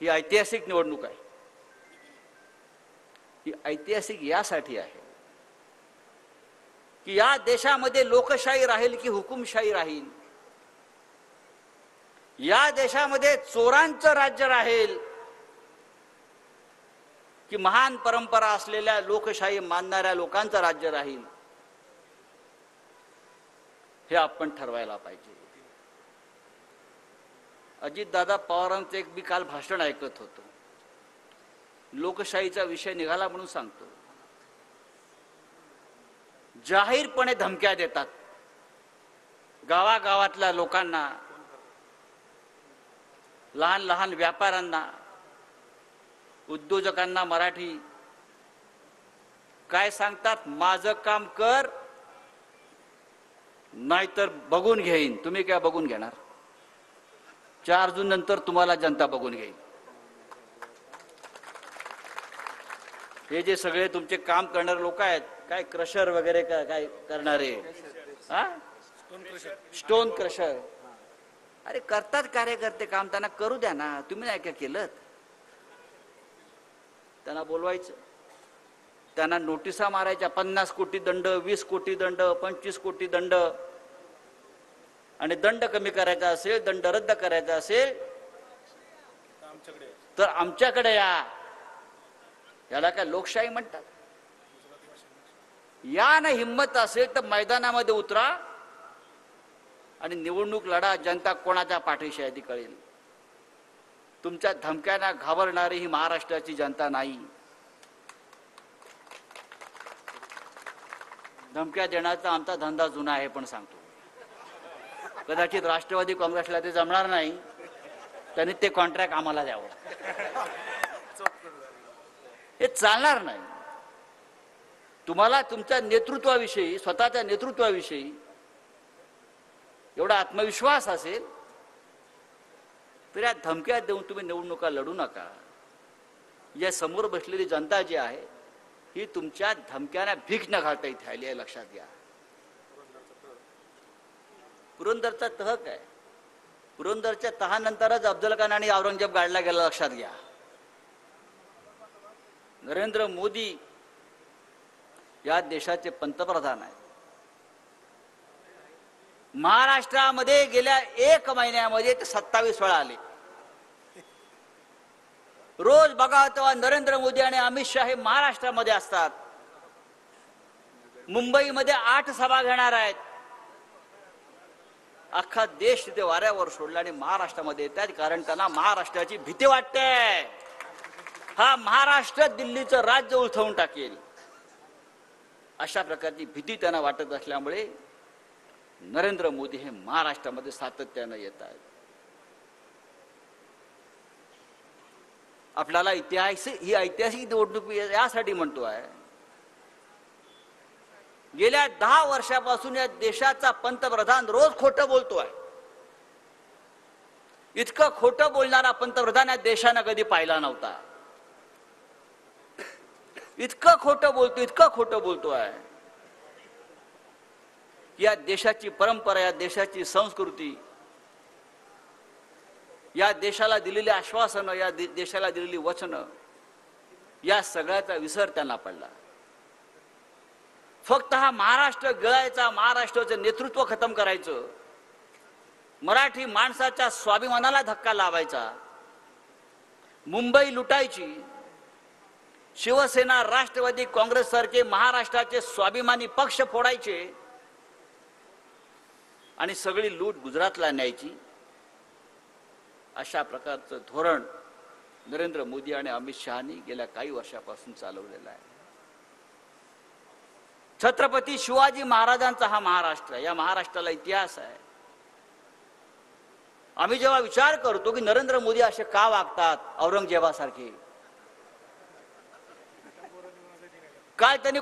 ही ऐतिहासिक निवडणूक आहे। ही ऐतिहासिक यासाठी आहे की या देशामध्ये लोकशाही राहील की हुकुमशाही राहील, या देशामध्ये चोरांचं राज्य राहील की महान परंपरा असलेल्या लोकशाही मानणाऱ्या लोकांचं राज्य राहील, हे आपण ठरवायला पाहिजे। अजितदादा पवारांचं एक मी काल भाषण ऐकत होतो, लोकशाहीचा विषय निघाला म्हणून सांगतो। जाहीरपणे धमक्या देतात गावागावातल्या लोकांना, लहान लहान व्यापाऱ्यांना, उद्योजकांना। मराठी काय सांगतात? माझं काम कर नाहीतर बघून घेईन। तुम्ही काय बघून घेणार? 4 जून नंतर तुम्हाला जनता बघून घेईल। हे जे सगळे तुमचे काम करणारे लोक आहेत, काय क्रशर वगैरे काय करणारे, स्टोन क्रशर, अरे करतात कार्यकर्ते काम, त्यांना करू द्या ना। तुम्ही नाही काय केलं? त्यांना बोलवायचं, त्यांना नोटिसा मारायच्या, 50 कोटी दंड, 20 कोटी दंड, 25 कोटी दंड। आणि दंड कमी करायचा असेल, दंड रद्द करायचा असेल तर आमच्याकडे या। याला काय लोकशाही म्हणतात? या ना हिम्मत असेल तर मैदानामध्ये उतरा आणि निवडणूक लढा। जनता कोणाच्या पाठीशी आहे ती कळेल। तुमच्या धमक्यांना घाबरणारी ही महाराष्ट्राची जनता नाही। धमक्या देण्याचा आमचा धंदा जुना आहे, पण सांगतो कदाचित राष्ट्रवादी काँग्रेसला ते जमणार नाही, त्यांनी ते कॉन्ट्रॅक्ट आम्हाला द्यावं। हे चालणार नाही। तुम्हाला तुमच्या नेतृत्वाविषयी, स्वतःच्या नेतृत्वाविषयी एवढा आत्मविश्वास असेल तर या धमक्या देऊन तुम्ही निवडणुका लढू नका। या समोर बसलेली जनता जी आहे ही तुमच्या धमक्यांना भीक न घालता इथे आली आहे, लक्षात घ्या। पुरंदरचा तह काय? पुरंदरच्या तहानंतरच अफजल खान आणि औरंगजेब गाडला गेला, लक्षात घ्या। नरेंद्र मोदी या देशाचे पंतप्रधान आहेत। महाराष्ट्रामध्ये गेल्या 1 महिन्यामध्ये ते 27 वेळा आले। रोज बघा तेव्हा नरेंद्र मोदी आणि अमित शहा हे महाराष्ट्रामध्ये असतात। मुंबईमध्ये 8 सभा घेणार आहेत। अख्खा देश तिथे वाऱ्यावर सोडला आणि महाराष्ट्रामध्ये येतात, कारण त्यांना महाराष्ट्राची भीती वाटते। हा महाराष्ट्र दिल्लीचं राज्य उलथवून टाकेल अशा प्रकारची भीती त्यांना वाटत असल्यामुळे नरेंद्र मोदी हे महाराष्ट्रामध्ये सातत्याने येत आहेत। आपल्याला ही ऐतिहासिक निवडणूक यासाठी म्हणतो आहे, गेल्या 10 वर्षापासून या देशाचा पंतप्रधान रोज खोटं बोलतोय। इतकं खोटं बोलणारा पंतप्रधान या देशानं कधी पाहिला नव्हता। इतकं खोटं बोलतोय। या देशाची परंपरा, या देशाची संस्कृती, या देशाला दिलेली आश्वासनं, या देशाला दिलेली वचनं, या सगळ्याचा विसर त्यांना पडला। फक्त हा महाराष्ट्र गिळायचा, महाराष्ट्राचं नेतृत्व खतम करायचं, मराठी माणसाच्या स्वाभिमानाला धक्का लावायचा, मुंबई लुटायची, शिवसेना, राष्ट्रवादी काँग्रेस सारखे महाराष्ट्राचे स्वाभिमानी पक्ष फोडायचे आणि सगळी लूट गुजरातला न्यायची, अशा प्रकारचं धोरण नरेंद्र मोदी आणि अमित शहानी गेल्या काही वर्षापासून चालवलेलं आहे। छत्रपती शिवाजी महाराजांचा हा महाराष्ट्र, या महाराष्ट्राला इतिहास आहे। आम्ही जेव्हा विचार करतो की नरेंद्र मोदी असे का वागतात औरंगजेबासारखे, काय त्यांनी